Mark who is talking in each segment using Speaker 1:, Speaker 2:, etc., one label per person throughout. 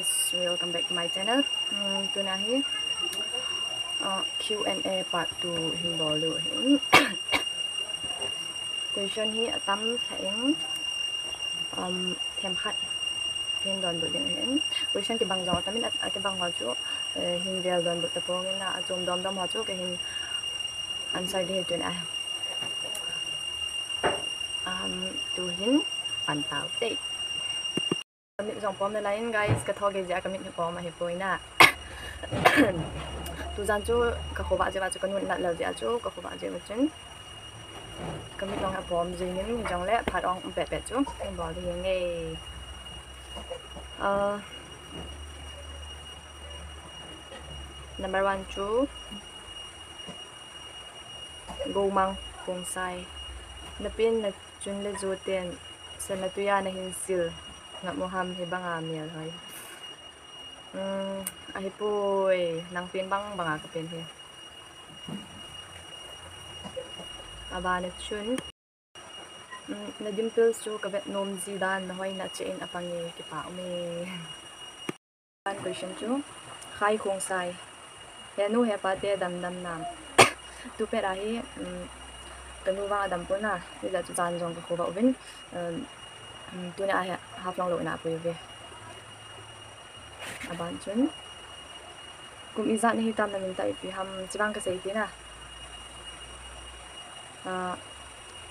Speaker 1: guys, welcome back to my channel. Tonight Q&A part 2 hình bò lửa hình question hi atam theng thêm khách hình đòn bự điện hình question cái bằng gió tamin cái bằng hóa chỗ hình vel đòn bự tập phong na zoom dom dom hóa chỗ cái hình answer đi tuyển à tu hình bàn tàu tệ kami dòng form na lain guys kathoge ja kami form ma hepoi na tu jan chu ka khoba je ba chu kanun na la ja chu ka khoba je ba chen kami dong ha form je nim jong le phat ong pet pet chu em bo đi nge number 1 chu go mang kong sai na pin na chun le zo ten sa na tuya na hin sil nga moham he banga miel hoy ai poi nang pin bang banga ka pin he aba na chun na dimples chu ka vet nom zi dan na hoy na chen apangi ki pa me one question chu khai khong sai he nu he pa te dam dam nam tu pe ra hi kanu wa dam po na ni la chu jan jong ka khoba win tu na ha half long lo na po ve aban chun kum izat ni hitam na min tai pi ham chibang ka sei ti na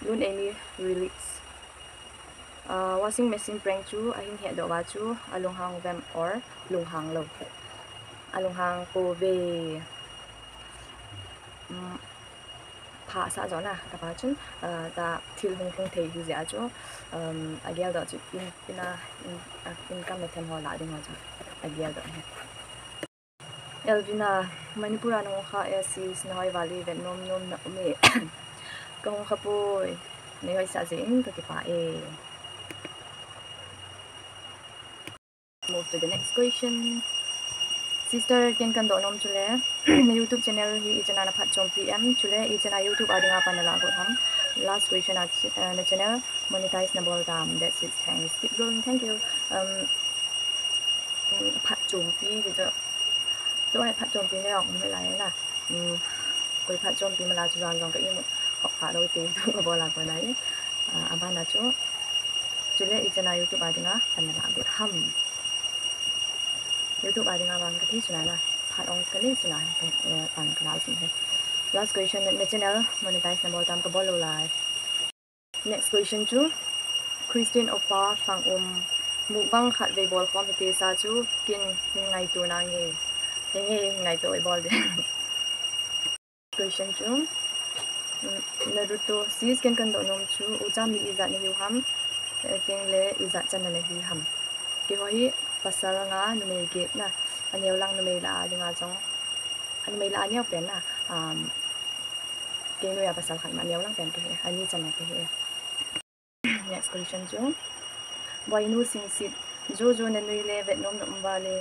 Speaker 1: lun amy release washing machine prank chu ahin he do wa chu alung hang vem or lung hang lo alung hang po ve pha sa zo na ka pa chun ta thil hung hung thei hu ja chu agel do chu in kam me them ho la ding ho cha agel do Elvina Manipura no kha sis na hoi wali ven nom nom na me kong khapoi nei hoi sa jing ka ki pa e move to the next question sister ken kan do nom chule na youtube channel hi ichana na phat chom pm chule ichana youtube adinga panala go ham last question na channel monetize na bol dam that's it thanks keep going thank you phat chom pi ki jo do ai phat chom pi ne ong me lai na koi phat chom pi mala chu jang jong ka im học khá đôi tiếng tu của bò lạc vào đấy bạn là chỗ lẽ ichana youtube adinga panala go ham YouTube adinga bang ka thi chuna na phat ong ka link chuna pan ka sin he last question na channel monetize na bol tam ka bol lo lai next question chu Christian Opa phang mu bang khat ve bol khom te sa chu kin ngai tu na nge ngai to bol de question chu Naruto sis ken kan do nom chu ucha mi izat ni hu ham teng le izat chan na hi ham ki hoi pasal nga nume ge na aneu lang nume la dinga chong anme la aneu pen na ke no ya pasal khan aneu lang pen ke ani chan ke he next question jo boy nu sing sit jo na nui le vet nom nom ba le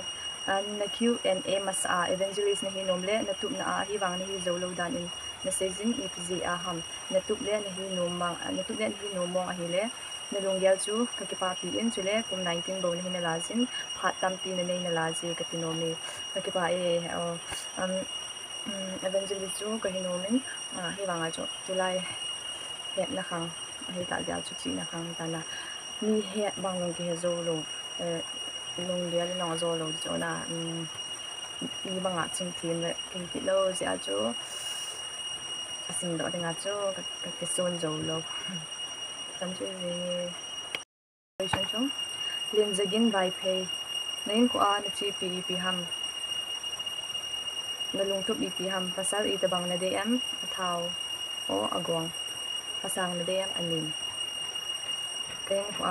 Speaker 1: na Q&A mas evangelist na hi nom le na tup na hi wang na hi zo lo dan in messaging ipz a ham na tup le na hi nom mang na tup le hi nom mong a hi le na longyal chu ka ki pa pi in chule kum 19 bo ni na lazin phat tam pi na nei na lazi ka tinomi ka ki pa e evangelist chu ka hinomin hi wanga chu tulai het na khang hi ta ja chu chi na khang ta na ni het bang long ki zo lo longyal no zo lo chu na ni banga ching thim le kin ti lo ja chu asin do nga chu ka ki son zo lo Sanjay question chung lin zagin by pay nain ko na chi pi ham na lungtup pi ham pasal itabang na dm athau o agong pasang na dm anin kaya ko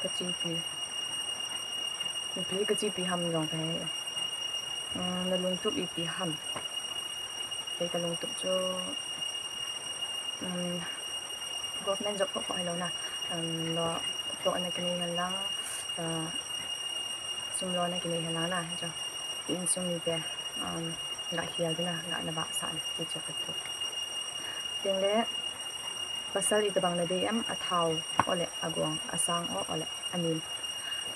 Speaker 1: ka chi pi ham jong pe na lungtup pi ham kay ka lungtup cho government job ko ay lo na lo to na kini lang sumlo na kini lang na jo in sum ni pe ga hial na ga na ba san ti che ko to ting le pasal itabang na dm athau ole agong asang o ole anin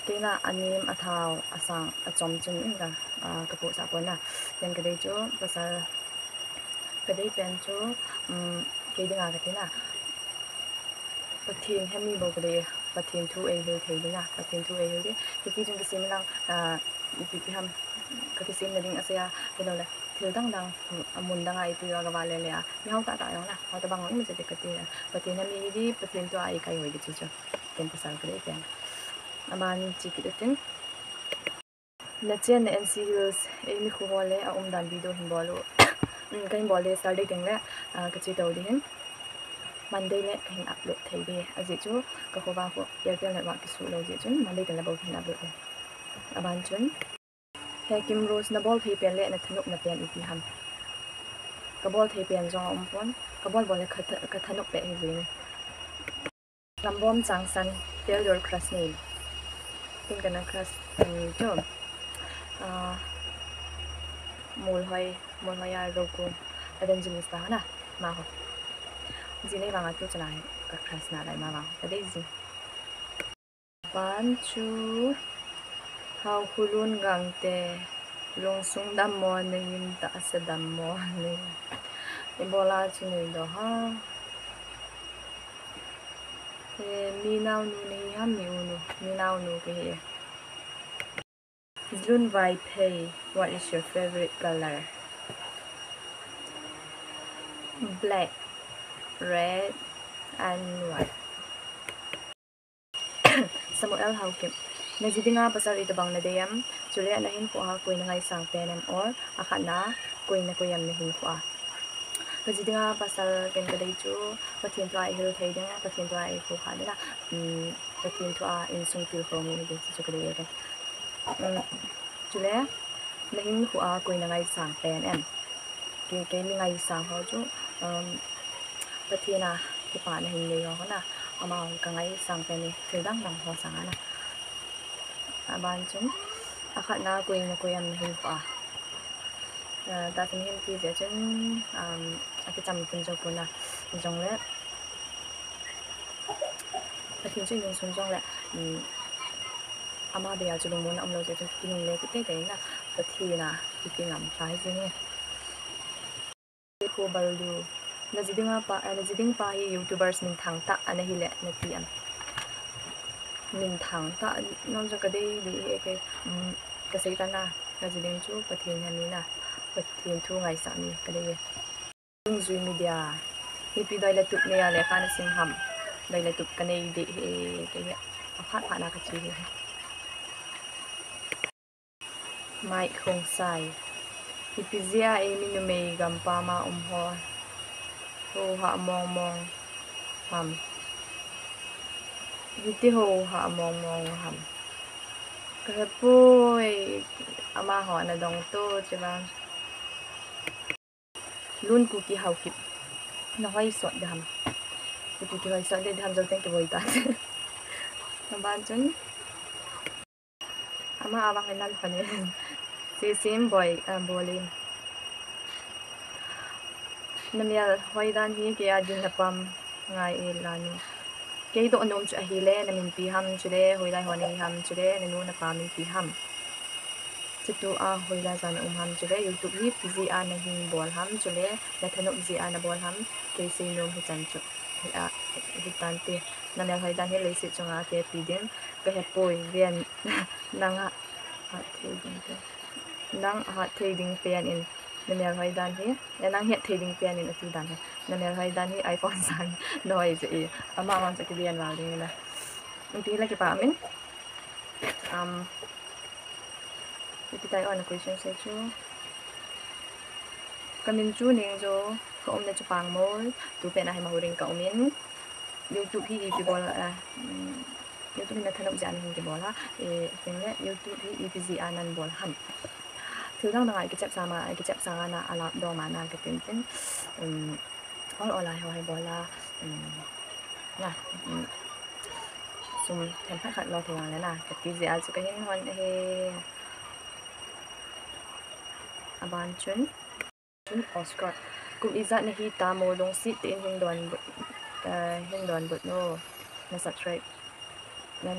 Speaker 1: kena anim athau asang achom chun inga kapu sa pona ken kadai chu pasal kadai pen chu ke dinga katina pathin hemi bo kadai pathin thu ei hil thei dinga pathin thu ei hil di ki chung ki sim lang ipi ham ka ki sim na ding asya keno la thil dang dang amun dang ai pi ga ba le le a mi hau ta yong na hau ta bang ong mi che ka ti pathin hemi di pathin tu ai kai hoi di chu ken pasal kadai pen aman chi ki tin na chen NC Hills ei mi khu hole a dan bi do hin bolo kain bole Saturday ting le ka chi to di hin Monday le kain upload thei di aji chu ka ho ba ko Airtel network ki su lo ji chun Monday ting le bo hin upload aban chun he Kim Rose na bol thei pen le na thanuk na pen ipi ham ka bol thei pen jong pon ka bol ka thanuk pe hi ni lambom changsan tell your crush name tin kana crush jo mul hoi ya roko evangelist ba na ma ho ji nei bang atu chana ka crush na lai ma ba ade ji one two how hulun gang te long sung dam mo ne yin ta sa dam mo ne ebola chini do ha mi now nu nei ha mi unu mi now nu ke he Zlun vai pay. What is your favorite color? Black, red, and white. Samuel Haukim. Najidi nga pasal ito bang nadayam. Julia nahin ko ha kuy na ngay sang penem or akana kuy na kuyam nahin ko ha. Najidi nga pasal ken kaday chu patin to ay hil thay din nga patin to ay ko ha nila. Patin to ay insung til ko mo nito sa kaday yakin. Julia nahin ko ha kuy na ngay sang penem. Kaya mi ngay sang ho chu patina kipa na hindi ko na amaw ka ngay sang peni kildang lang ho sang ana. Aban chun akak na kuy na kuyam na hin ko ta sin hin ki je chun akicham kun jo puna jong le patin chu yung sun jong le ama be ya chu lung mun amlo je chu kin le ki te na patina kitingam sai je ni ko baldu najiding pa hi YouTubers min thang ta ana hi le na tiam min thang ta non ja kadai di ke ka sei ta na najiding chu pathin hani na pathin thu ngai sa mi kadai tung zui media hi pi dai la tup ne ya le khan sim ham dai la tup kanai di ke ya phat pha na ka chi mai khong sai ipizia e minumei gampa ma ho ho ha mong ham loiteho ha mong ham kapoi ama ho na dong to chiba lun ku ki hau kip na hoi so de ham ku ki hoi so de ham jol teng ke boi ta na ban chun ama awang henal phane si sim boy bolin namyal hoidan hi ke adin napam ngai e lani ke do anom chu ahile namin pi ham chule hoilai honi ham chule nanu na pa min pi ham chitu a hoila jan ham chule YouTube hi pzi a na hin bol ham chule na thanok zi a na bol ham ke si nom hi chan chu a hitan te namyal hoidan hi le si chunga ke pi din ka he poi vian nanga nang ha trading pen in namyal hoidan hi nang he trading pen in ati dan namyal hoidan hi iPhone san noi je ama mang cha ki bian wa ding na ti la ki pa min iti tayo on question se chu kamin chu ning jo ko na chu pang mo tu pe na hai mahuring ka umin YouTube hi pi bol YouTube na thanok jan hin ki bol ha tenge YouTube hi ipz anan bol ham thứ đang đang ai cái chép sama na ala do mà na cái tin tin all lại hỏi bol la na sum thêm phát khát lo thì là na cái tí gì cho cái hình hoàn he aban chun Oscar cũng izat na hi ta mo dong si tin hình đoàn bột no na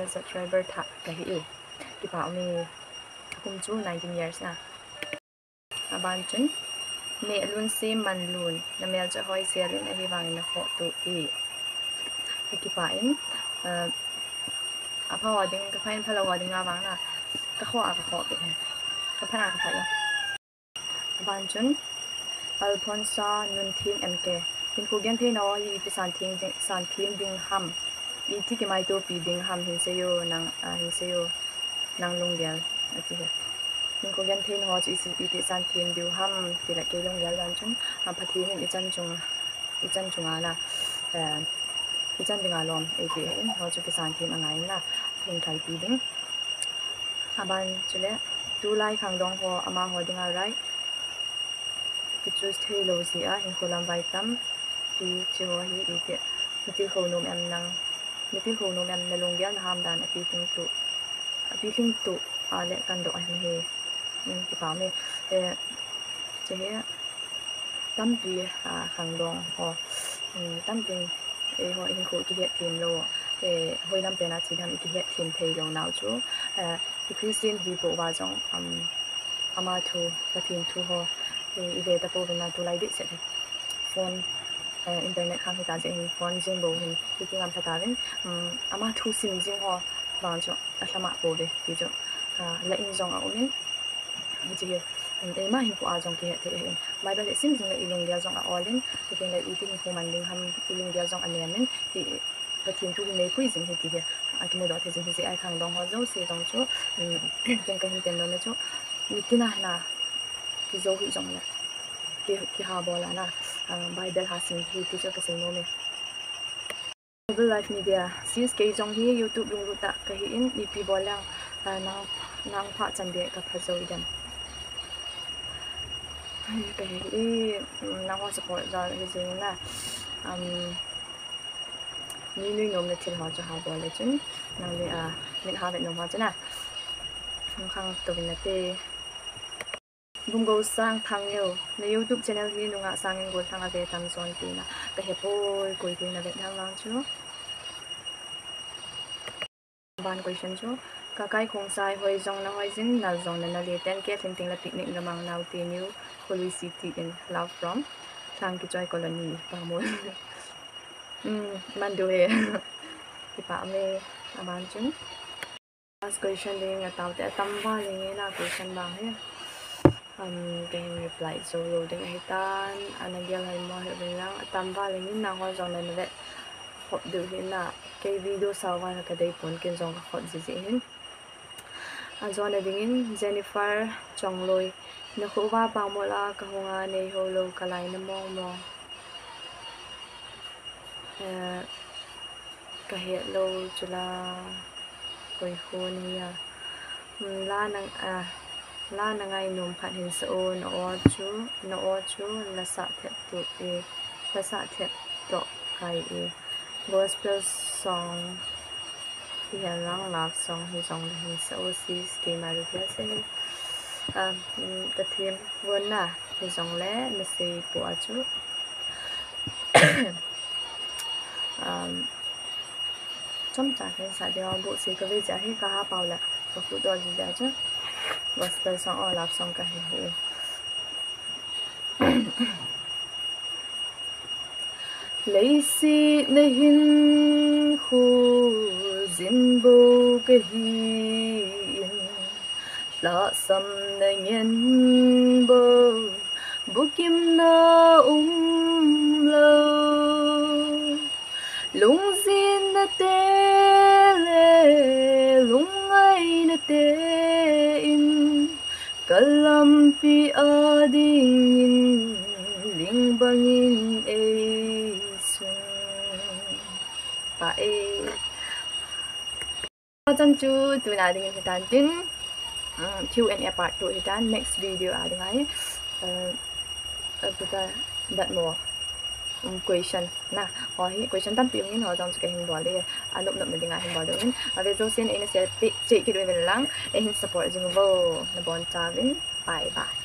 Speaker 1: subscriber thak cái hi kipa mi kum chu 19 years na aban chun ne lun se man lun na mel cha hoi se lun a hi wang na ho tu i kipa in apa wading ka fain phala wading awang na ka kho ke ka phana ka ya aban chun alphonsa nun thim mk tin ko gen the no yi ti san thim ding ham i ti ki mai to pi ding ham hin se yo nang lung gel ati he tin ko gen the no chi si ti san thim du ham ti la ke lung gel dan chung phathi ni i chan chung ana i chan ding alom e ti he ho chu ki san thim angai na hin thai pi ding aban chule tu lai khang dong ho ama ho ding a right ki choose thei lo si a hin kolam vai tam pi chu hi i te ti ho nom em nang ti ho nom em na lung gel ham dan pi thing tu a le kan do a he ki pa me che he tam pi khang dong ho tam pi e ho hin ko ki het thim lo hoi lam pe na chi dam ki het thim thei lo nau chu ki christian vi bo wa jong ama thu pathim thu ho i ve ta po na tu lai dik se phone internet khang hi ta je phone jinguvo hin ki ngam thata vin ama thu sim jing ho wang chu atlama po ve ti chu la in jong a umin ji e ma hin ko a jong ki he the hin mai ba le sim jing la ilung dia jong a olin ki ten la i ti ko man ding ham ilung dia jong an men ti pathim thu nei pui jing hi ti he a ki mo do the jing hi ai khang dong ho zo se dong chu ken ka hin ten lo na chu ni tina na ki zo hi jong la ki ha bola na bible ha sim hi ti chu ka se no me Bible life media sis ke jong hi youtube lung ru ta ka hi in ip bola nang pha chan de ka pha zo idan ka hi nang ho support za hi jing na ni nui nom na thil ha cha ha bola chun nang le min ha ve nom ha chana khang to bin na te Nngho sang thang yo na YouTube channel hi nunga sang ngol thang ave tam zon ti na ka he poi koi na ve thang lang chu ban question chu ka kai khong sai hoi jong na hoi jin na jong na le ten ke ting la picnic na mang nau ti new Holy City in love from thang ki joy colony pa mo man do he ki pa me ban chun last question ding ataw te tam ba ling na question bang he can reply so loading hitan anagel hay mo lang tamba lingin na ho jong na le ho du hin na ke video sawa na ka dai pon ken jong ka khot ji hin azona dingin Jennifer chongloi na ko ba pa mo la ka hunga nei ho lo kalai na mo ka he lo chula koi ho ni ya la na ngai num phat hin so no chu la sa the tu la sa the to kai gospel song hi lang love song hi song hin so si ske ma ru ya se the theme won na hi song le na se po a chu chom cha ke sa de bo se ka ve ja hi ka ha paw la ko ku do ji ja chu gospel song or love song ka hi lấy si na hin khu zin bo ka hi la sam na nyen bo bukim na lo lung zin na te le lung ai na te in kalam pi ading ling bangin e pa e chân chu tu na ding hitan tin Q&A part 2 hitan next video ading ai buta that more question na ho hi question tam piung in ho jong ke hin bol de anup nup ding a hin bol de ave zo sen ina se che ki do lang e hin support jinguvo na bon ta vin bye bye